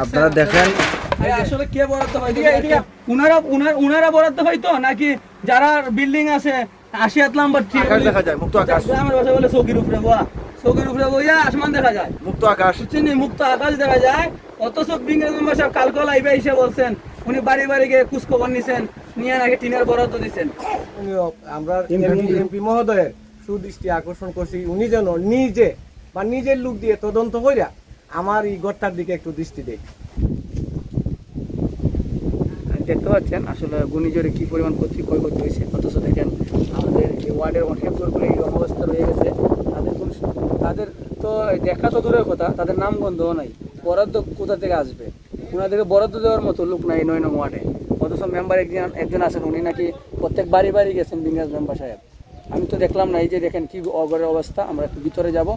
আপনারা দেখেন আসলে কে বরাদ্দ পাইতো উনারা বরাদ্দ পাইতো নাকি যারা বিল্ডিং আছে 80 নাম্বার আকাশ দেখা যায়, মুক্ত আকাশ। গ্রামের ভাষা বলে চৌকির উপরে বয়া, চৌকির উপরে বইয়া আসমান দেখা যায়, মুক্ত আকাশ, চিনি মুক্ত আকাশ দেখা যায়। অথচ বিঙ্গেল মেম্বার সাহেব কালকল আইবে এসে বলছেন উনি বাড়ি বাড়ি গিয়ে খোঁজখবর নিছেন, নিয়ে নাকি টিনের বরাদ্দ দিচ্ছেন। আমরা এমপি মহোদয়ের সুদৃষ্টি আকর্ষণ করছি, উনি যেন নিজে বা নিজের লোক দিয়ে তদন্ত কইরা আমার এই ঘরটার দিকে একটু দৃষ্টি দেয়। দেখতে পাচ্ছেন আসলে ঘূর্ণিঝড়ে কি পরিমাণ ক্ষয়ক্ষতি হয়েছে। অথচ দেখেন আমাদের এই ওয়ার্ডের অনেক ঘরগুলো এই অবস্থা রয়ে গেছে। তাদের তো দেখা তো দূরের কথা, তাদের নাম গন্ধও নাই। বরাদ্দ কোথা থেকে আসবে? ওনাদেরকে বরাদ্দ দেওয়ার মতো লোক নাই 9 নং ওয়ার্ডে। অথচ মেম্বার একজন আছেন, উনি নাকি প্রত্যেক বাড়ি বাড়ি গেছেন বিঙ্গাস মেম্বার সাহেব। আমি তো দেখলাম না। এই যে দেখেন কি অগরের অবস্থা। আমরা একটু ভিতরে যাব,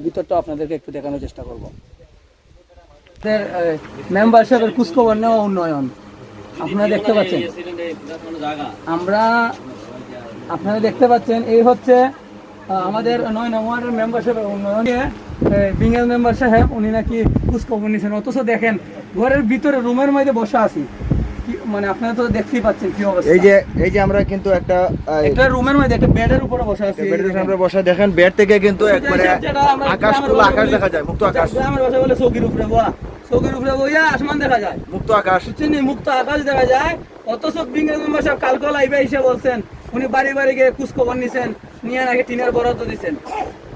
ভিতরটা আপনাদেরকে একটু দেখানোর চেষ্টা করব। মেম্বার সাহেবের খোঁজখবর নেওয়া উন্নয়ন আপনারা দেখতে পাচ্ছেন। আপনারা দেখতে পাচ্ছেন এই হচ্ছে আমাদের 9 নং ওয়ার্ডের মেম্বার সাহেবের উন্নয়নে বিঙ্গাল মেম্বার সাহেব উনি নাকি খোঁজখবর নিয়েছেন। অথচ দেখেন ঘরের ভিতরে রুমের মধ্যে বসা আছি, মানে আপনারা তো দেখতেই পাচ্ছেন কি অবস্থা। এই যে আমরা কিন্তু একটা রুমের মধ্যে একটা বেডের উপরে বসা আছি। বেডের সামনে বসা দেখেন, বেড থেকে কিন্তু একবারে আকাশ, খোলা আকাশ দেখা যায়, মুক্ত আকাশ। গ্রামের ভাষা বলে চৌকির উপরে বয়া, চৌকির উপরে বইয়া আসমান দেখা যায়, মুক্ত আকাশ, চিনি মুক্ত আকাশ দেখা যায়। অথচ বিঙ্গাল মেম্বার সাহেব কালকল আইবে এসে বলছেন উনি বাড়ি বাড়ি গিয়ে খোঁজখবর নিছেন, নিয়ে নাকি টিনের বরাদ্দ দিচ্ছেন।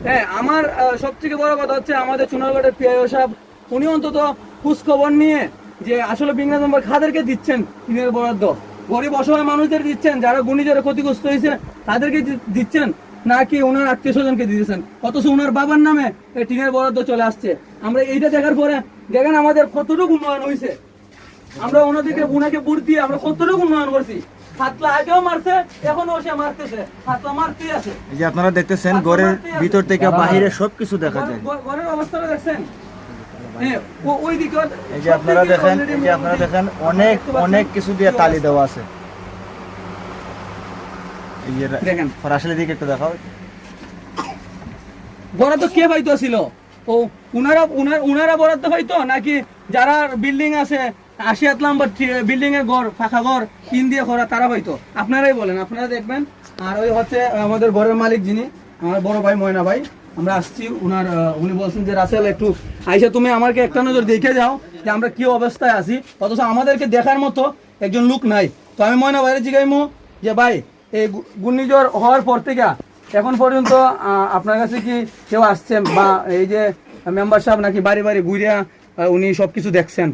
হ্যাঁ, আমার সবথেকে বড় কথা হচ্ছে আমাদের চুনারগড়ের পিআইও সাহেব উনি অন্তত খোঁজখবর নিয়ে যে আসলে বিঙ্গাল মেম্বার খাদেরকে দিচ্ছেন টিনের বরাদ্দ, গরিব অসহায় মানুষদের দিচ্ছেন, যারা ঘূর্ণিঝড়ে ক্ষতিগ্রস্ত হয়েছে তাদেরকে দিচ্ছেন, নাকি ওনার আত্মীয় স্বজনকে দিয়েছেন। অথচ ওনার বাবার নামে এই টিনের বরাদ্দ চলে আসছে। আমরা এইটা দেখার পরে দেখেন আমাদের কতটুকু উন্নয়ন হয়েছে। আমরা ওনাকে বুট দিয়ে আমরা কতটুকু উন্নয়ন করছি। হাতলা আগেও মারছে, এখনো সে মারতেছে, হাতলা মারতেই আছে। এই যে আপনারা দেখতেছেন ঘরের ভিতর থেকে বাহিরে সবকিছু দেখা যায়। ঘরের অবস্থাটা দেখছেন, ওই দিকে এই যে আপনারা দেখেন অনেক কিছু দিয়ে তালি দেওয়া আছে। এই যে দেখেন ফরাসের দিকে একটু দেখাও। বরাদ্দ কে পাইতো ছিল? ও উনারা বরাদ্দ পাইতো নাকি যারা বিল্ডিং আছে 80 নাম্বার বিল্ডিং এর ঘর, ফাঁকা ঘর, টিন দিয়ে করা, তারা পাইতো? আপনারাই বলেন, আপনারা দেখবেন। আর ওই হচ্ছে আমাদের ঘরের মালিক যিনি, আমার বড় ভাই ময়না ভাই। আমরা আসছি, উনি বলছেন যে রাসেল একটু আইসা তুমি আমাকে একটা নজর দেখে যাও যে আমরা কি অবস্থায় আছি। অথচ আমাদেরকে দেখার মতো একজন লোক নাই। তো আমি ময়না ভাইয়ের জিগাইমু যে ভাই এই ঘূর্ণিঝড় হওয়ার পর থেকে এখন পর্যন্ত আপনার কাছে কি কেউ আসছেন, বা এই যে মেম্বার সাহেব নাকি বাড়ি বাড়ি ঘুরিয়া উনি সবকিছু দেখছেন?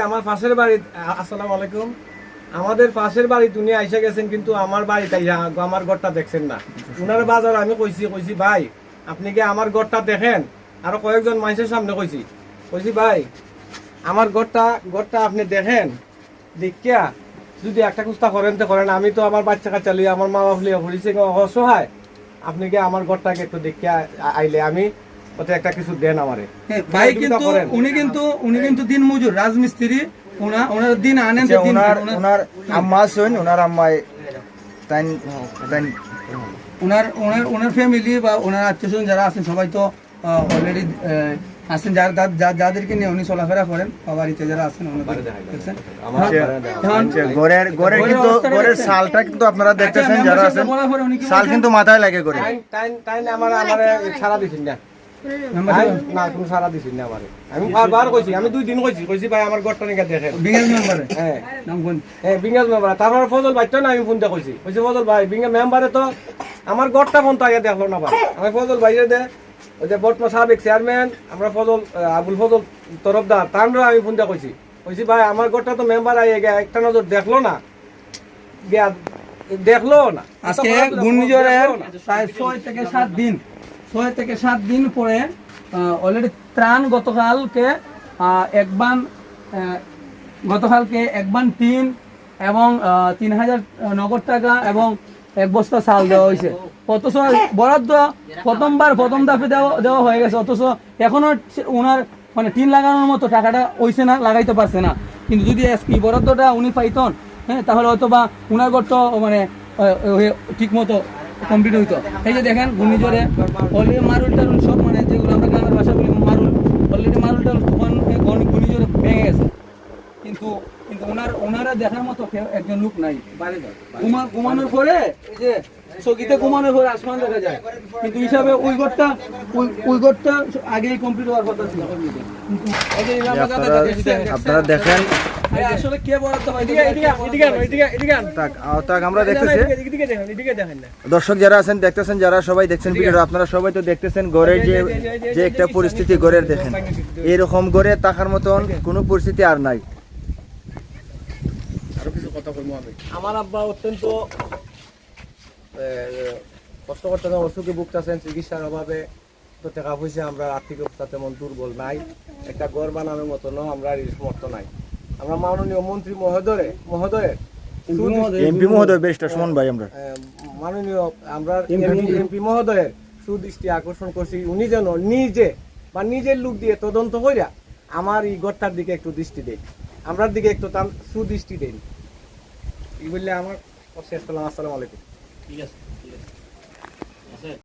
আমার পাশের বাড়ি, আসসালামু আলাইকুম, আমাদের পাশের বাড়ি উনি আইসা গেছেন, কিন্তু আমার বাড়িতে আমার ঘরটা দেখছেন না। উনার বাজার আমি কইছি ভাই আপনি কি আমার ঘরটা দেখেন। আরো কয়েকজন মানুষের সামনে কইছি ভাই আমার ঘরটা আপনি দেখেন, দেখিয়া যদি একটা কুস্তা করেন তো করেন। আমি তো আমার বাচ্চা কাচ্চা লিয়ে, আমার মা বাপ লিয়ে পড়েছি অসহায়। আপনি কি আমার ঘরটাকে একটু দেখিয়া আইলে আমি ওতে একটা কিছু দেন আমারে ভাই। কিন্তু উনি কিন্তু দিন মজুর, রাজমিস্ত্রি। ওনার দিন আনেন, ওনার আম্মা আছেন, ওনার আম্মাই ওনার ফ্যামিলি বা ওনার আত্মীয় স্বজন যারা আছেন সবাই তো অলরেডি আছেন, যাদেরকে নিয়ে উনি চলাফেরা করেন বাড়িতে যারা আছেন। ঘরের সালটা কিন্তু আপনারা দেখতেছেন, যারা আছেন সাল কিন্তু মাথায় লাগে করে। আমার সারা দিচ্ছেন না, না কোনো সারা দিচ্ছেন না আমারে। আমি বারবার কইছি, আমি 2 দিন কইছি ভাই আমার ঘরটা নিয়ে দেখেন। বিঙ্গাল মেম্বারে বিঙ্গাল মেম্বার, তারপর ফজল ভাই না, আমি ফোনটা কইছি ফজল ভাই বিঙ্গাল মেম্বারে তো আমার ঘরটা ফোন তো আগে দেখলো না ভাই। আমি ফজল ভাইরে দে, ওই যে বর্তমান সাবেক চেয়ারম্যান আমরা আবুল ফজল তরফদার, তারও আমি ফোনটা কইছি ভাই আমার ঘরটা তো মেম্বার আইয়ে একটা নজর দেখলো না। আজকে ঘূর্ণিঝড়ের প্রায় 6 থেকে 7 দিন পরে অলরেডি ত্রাণ গতকালকে একবান টিন এবং 3000 নগদ টাকা এবং 1 বস্তা চাল দেওয়া হয়েছে। অথচ বরাদ্দ প্রথম দাফে দেওয়া হয়ে গেছে। অথচ এখনো ওনার মানে টিন লাগানোর মতো টাকাটা হইছে না, লাগাইতে পারছে না। কিন্তু যদি এই বরাদ্দটা উনি পাইতেন, হ্যাঁ, তাহলে হয়তো বা উনার ঘর তো মানে ঠিক মতো কমপ্লিট হইতো। এই যে দেখেন ঘূর্ণিঝড়ে অলরেডি মারুল টারুল সব, মানে যেগুলো আমরা গ্রামের ভাষা বলি মারুল, অলরেডি মারুল ঘরটা ঘূর্ণিঝড়ে ভেঙে গেছে, কিন্তু কিন্তু ওনারা দেখার মতো একজন লোক নাই। ঘুমানোর পরে এই যে চকিতে ঘুমানোর পরে আসমান দেখা যায়, কিন্তু হিসাবে ওই ঘরটা আগেই কমপ্লিট হওয়ার কথা ছিল। আপনারা দেখেন আসলে কে বরাদ্দ পাইছে? তাক আমরা দেখতেছি দর্শক যারা আছেন দেখতেছেন, যারা সবাই দেখছেন ভিডিওটা, আপনারা সবাই তো দেখতেছেন ঘরের যে একটা পরিস্থিতি ঘরের, দেখেন এরকম ঘরে থাকার মতন কোনো পরিস্থিতি আর নাই। আমার আব্বা অত্যন্ত কষ্ট করতেছেন, অসুখে ভুগতেছেন, চিকিৎসার অভাবে। তো টাকা পয়সা আমরা আর্থিক অবস্থা তেমন দুর্বল নাই, একটা ঘর বানানোর মতনও আমরা সমর্থ নাই। আমরা মাননীয় মন্ত্রী মহোদয়ের এমপি মহোদয় ব্যারিস্টার সুমন ভাই, আমরা মাননীয় আমরা এমপি মহোদয়ের সুদৃষ্টি আকর্ষণ করছি, উনি যেন নিজের লোক দিয়ে তদন্ত কইরা আমার এই ঘরটার দিকে একটু দৃষ্টি দেন, আমরার দিকে একটু তার সুদৃষ্টি দেন। এই বললে আমার শেষ করলাম। আসসালামু আলাইকুম।